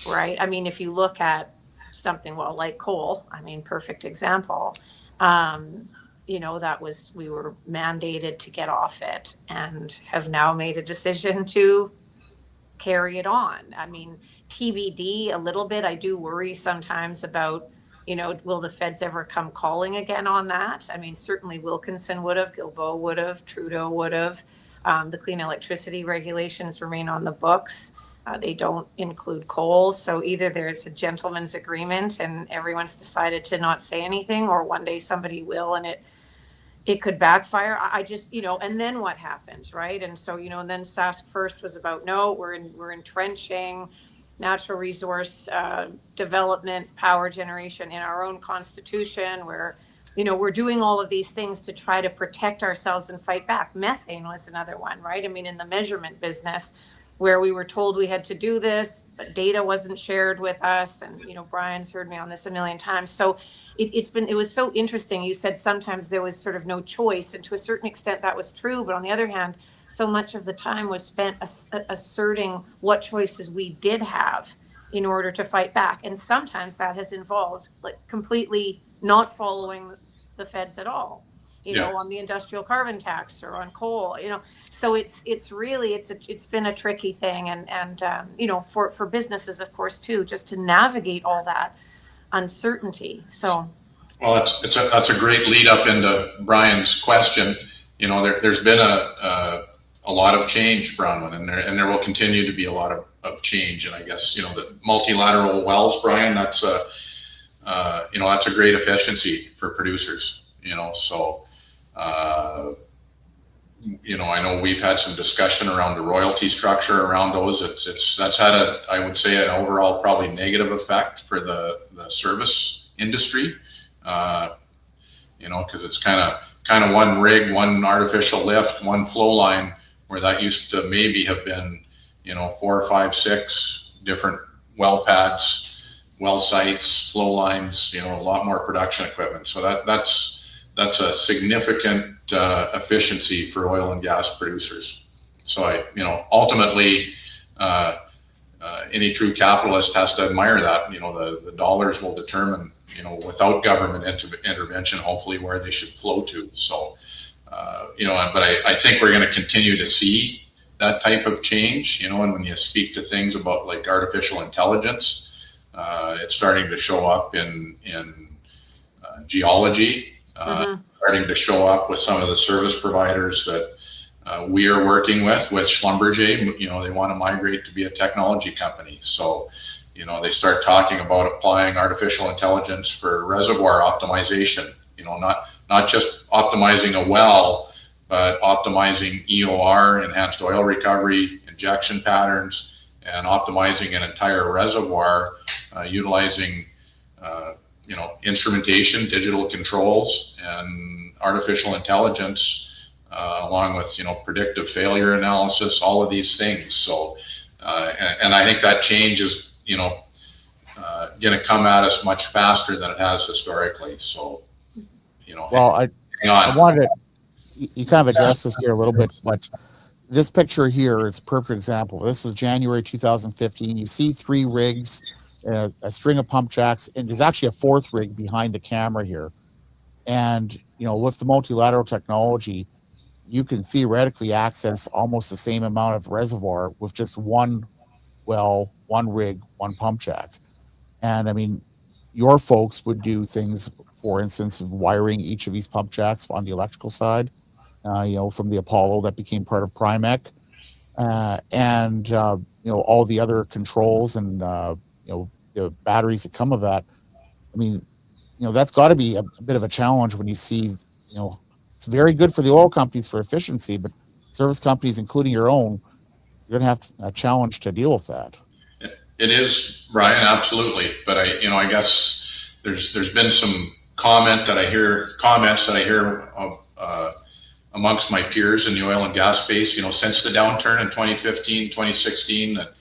[SPEAKER 3] right? I mean, if you look at something, like coal, perfect example, we were mandated to get off it, and have now made a decision to carry it on. TBD a little bit. I do worry sometimes about, will the feds ever come calling again on that? Certainly Wilkinson would have, Guilbeault would have, Trudeau would have. The clean electricity regulations remain on the books. They don't include coal. So either there's a gentleman's agreement and everyone's decided to not say anything, or one day somebody will, and it could backfire. I just, and then what happens, right? And so, and then Sask first was about, no, we're entrenching natural resource development, power generation in our own constitution, where, we're doing all of these things to try to protect ourselves and fight back. Methane was another one, right? In the measurement business, where we were told we had to do this, but data wasn't shared with us. And, Brian's heard me on this a million times. So it was so interesting. You said sometimes there was sort of no choice. And to a certain extent that was true. But on the other hand, so much of the time was spent asserting what choices we did have in order to fight back. And sometimes that has involved completely not following the feds at all, on the industrial carbon tax or on coal, So it's been a tricky thing, and for businesses, of course, too, just to navigate all that uncertainty. So,
[SPEAKER 2] well, that's a great lead up into Brian's question. There's been a lot of change, Bronwyn, and there will continue to be a lot of change. And I guess the multilateral wells, Brian, that's a great efficiency for producers. So I know we've had some discussion around the royalty structure around those. That's had I would say, an overall probably negative effect for the service industry. Because it's kind of one rig, one artificial lift, one flow line, where that used to maybe have been, 4, 5, 6 different well pads, well sites, flow lines, a lot more production equipment. So that's a significant efficiency for oil and gas producers. So ultimately, any true capitalist has to admire that. The dollars will determine, without government intervention, hopefully where they should flow to. So, but I think we're going to continue to see that type of change, and when you speak to things about like artificial intelligence, it's starting to show up in geology, starting to show up with some of the service providers that we are working with Schlumberger. They want to migrate to be a technology company. So, they start talking about applying artificial intelligence for reservoir optimization, not just optimizing a well, but optimizing EOR, enhanced oil recovery, injection patterns, and optimizing an entire reservoir utilizing, instrumentation, digital controls, and artificial intelligence, along with, predictive failure analysis, all of these things. So, and I think that change is, going to come at us much faster than it has historically. So,
[SPEAKER 1] well, I wanted to, you kind of address this here a little bit, but this picture here is a perfect example. This is January 2015. You see 3 rigs, a string of pump jacks, and there's actually a 4th rig behind the camera here. And, with the multilateral technology, you can theoretically access almost the same amount of reservoir with just one well, one rig, one pump jack. And I mean, your folks would do things, for instance, of wiring each of these pump jacks on the electrical side, from the Apollo that became part of Primec, and all the other controls and the batteries that come of that. I mean, that's got to be a bit of a challenge when you see, it's very good for the oil companies for efficiency, but service companies, including your own, you're going to have a challenge to deal with that.
[SPEAKER 2] It is, Brian, absolutely. But I guess there's been some comments that I hear amongst my peers in the oil and gas space, since the downturn in 2015, 2016, that,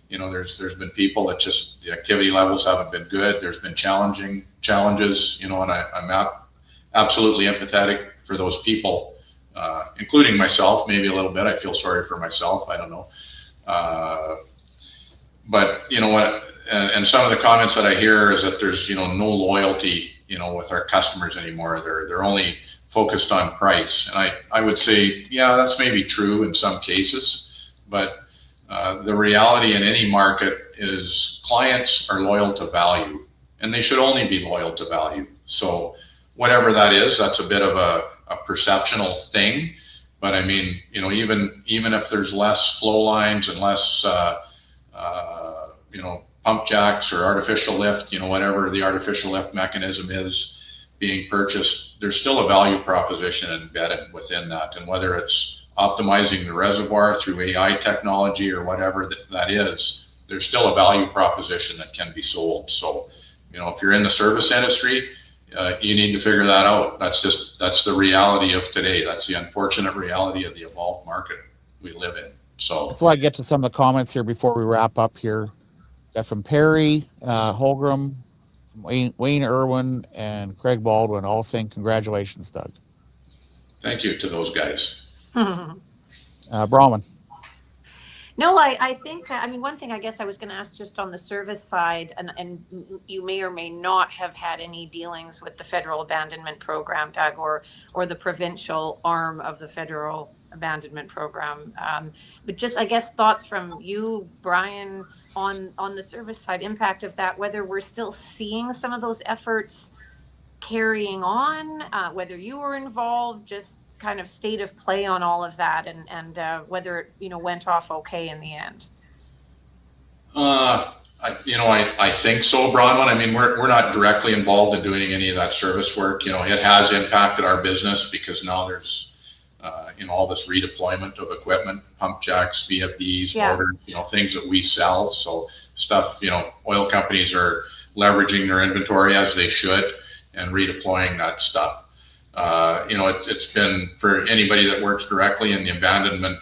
[SPEAKER 2] there's been people that just, the activity levels haven't been good. There's been challenges, and I'm absolutely empathetic for those people, including myself, maybe a little bit. I feel sorry for myself. I don't know. But what, and some of the comments that I hear is that there's, no loyalty, with our customers anymore. They're only focused on price. And I would say, yeah, that's maybe true in some cases, but the reality in any market is clients are loyal to value, and they should only be loyal to value. So whatever that is, that's a bit of a perceptional thing. But I mean, even if there's less flow lines and less, pump jacks or artificial lift, whatever the artificial lift mechanism is being purchased, there's still a value proposition embedded within that. And whether it's optimizing the reservoir through AI technology or whatever that is, there's still a value proposition that can be sold. So, if you're in the service industry, you need to figure that out. That's the reality of today. That's the unfortunate reality of the evolved market we live in. So
[SPEAKER 1] that's why I get to some of the comments here before we wrap up here. Got from Perry Holgram, from Wayne Irwin, and Craig Baldwin, all saying congratulations, Doug.
[SPEAKER 2] Thank you to those guys.
[SPEAKER 1] Bronwyn.
[SPEAKER 3] No, I think, one thing I guess I was going to ask just on the service side, and you may or may not have had any dealings with the federal abandonment program, Doug, or the provincial arm of the federal abandonment program. But just, I guess, thoughts from you, Brian, on the service side, impact of that, whether we're still seeing some of those efforts carrying on, whether you were involved, just kind of state of play on all of that, and whether it went off okay in the end.
[SPEAKER 2] I think so, Bronwyn. I mean, we're not directly involved in doing any of that service work. You know, it has impacted our business because now there's, all this redeployment of equipment, pump jacks, VFDs, motors, things that we sell. So stuff, oil companies are leveraging their inventory as they should and redeploying that stuff. It's been, for anybody that works directly in the abandonment,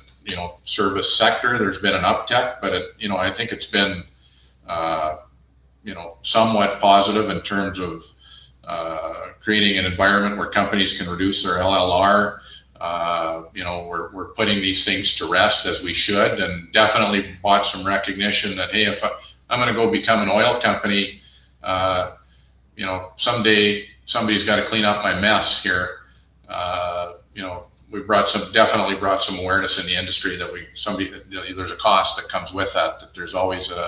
[SPEAKER 2] service sector, there's been an uptick, but I think it's been, somewhat positive in terms of creating an environment where companies can reduce their LLR. We're putting these things to rest as we should, and definitely bought some recognition that, hey, if I'm going to go become an oil company, someday somebody's got to clean up my mess here. We definitely brought some awareness in the industry that there's a cost that comes with that there's always an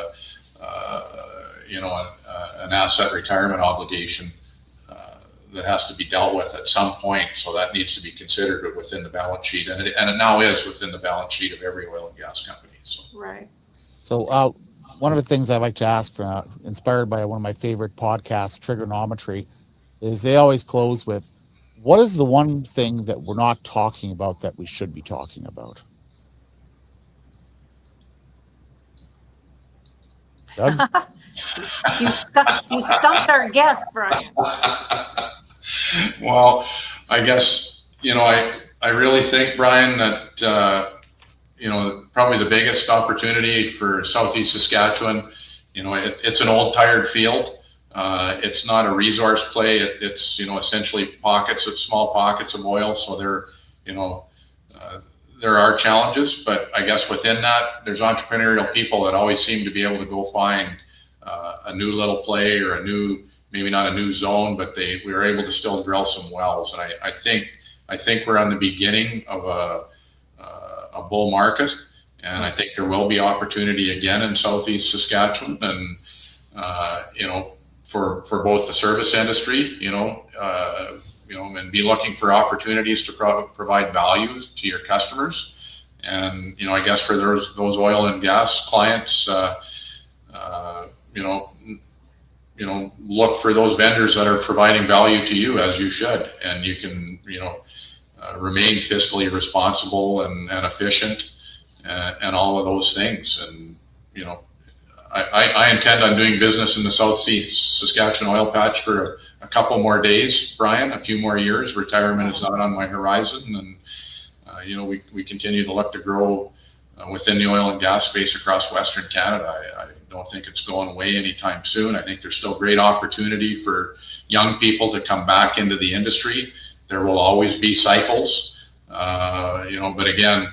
[SPEAKER 2] asset retirement obligation that has to be dealt with at some point. So that needs to be considered within the balance sheet, and it now is within the balance sheet of every oil and gas company. So.
[SPEAKER 3] Right.
[SPEAKER 1] So one of the things I like to ask, for, inspired by one of my favorite podcasts, Trigonometry, is they always close with, what is the one thing that we're not talking about that we should be talking about? Doug?
[SPEAKER 3] You stumped our guest, Brian.
[SPEAKER 2] Well, I guess, I really think, Brian, that, probably the biggest opportunity for Southeast Saskatchewan, it's an old, tired field. It's not a resource play. It's, essentially small pockets of oil. So there are challenges, but I guess within that, there's entrepreneurial people that always seem to be able to go find a new little play, or maybe not a new zone, but we were able to still drill some wells. And I think we're on the beginning of a bull market, and I think there will be opportunity again in Southeast Saskatchewan, and for both the service industry, and be looking for opportunities to provide value to your customers. And, I guess for those oil and gas clients, look for those vendors that are providing value to you, as you should, and you can, remain fiscally responsible and efficient, and all of those things. And, I intend on doing business in the Southeast Saskatchewan oil patch for a couple more days, Brian, a few more years. Retirement is not on my horizon, and we continue to look to grow within the oil and gas space across Western Canada. I don't think it's going away anytime soon. I think there's still great opportunity for young people to come back into the industry. There will always be cycles, but again,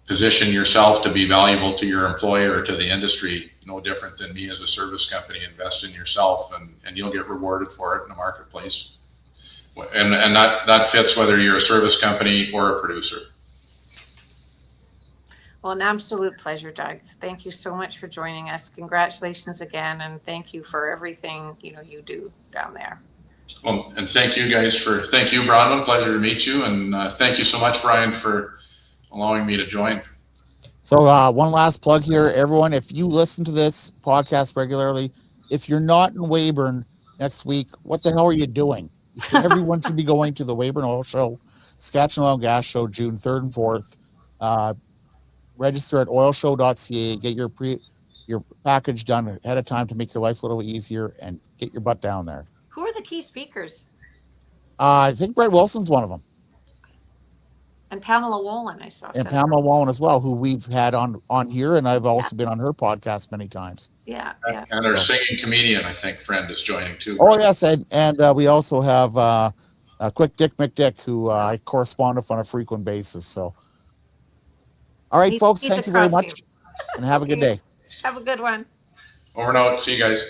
[SPEAKER 2] position yourself to be valuable to your employer or to the industry. No different than me as a service company. Invest in yourself, and you'll get rewarded for it in the marketplace. And that fits whether you're a service company or a producer.
[SPEAKER 3] Well, an absolute pleasure, Doug. Thank you so much for joining us. Congratulations again, and thank you for everything you do down there.
[SPEAKER 2] Well, and thank you guys thank you, Bronwyn. Pleasure to meet you, and thank you so much, Brian, for allowing me to join.
[SPEAKER 1] So one last plug here, everyone. If you listen to this podcast regularly, if you're not in Weyburn next week, what the hell are you doing? Everyone should be going to the Weyburn Oil Show, Saskatchewan Oil and Gas Show, June 3rd and 4th. Register at oilshow.ca. Get your package done ahead of time to make your life a little easier, and get your butt down there.
[SPEAKER 3] Who are the key speakers?
[SPEAKER 1] I think Brett Wilson's one of them.
[SPEAKER 3] And Pamela Wolin, I saw.
[SPEAKER 1] And Pamela Wolin as well, who we've had on here, and I've also been on her podcast many times.
[SPEAKER 3] Yeah.
[SPEAKER 2] And our singing comedian, I think, friend is joining too.
[SPEAKER 1] Oh, yes, and we also have a Quick Dick McDick, who I correspond with on a frequent basis. So, all right, folks, thank you very much, and have a good day.
[SPEAKER 3] Have a good one.
[SPEAKER 2] Over and out. See you guys.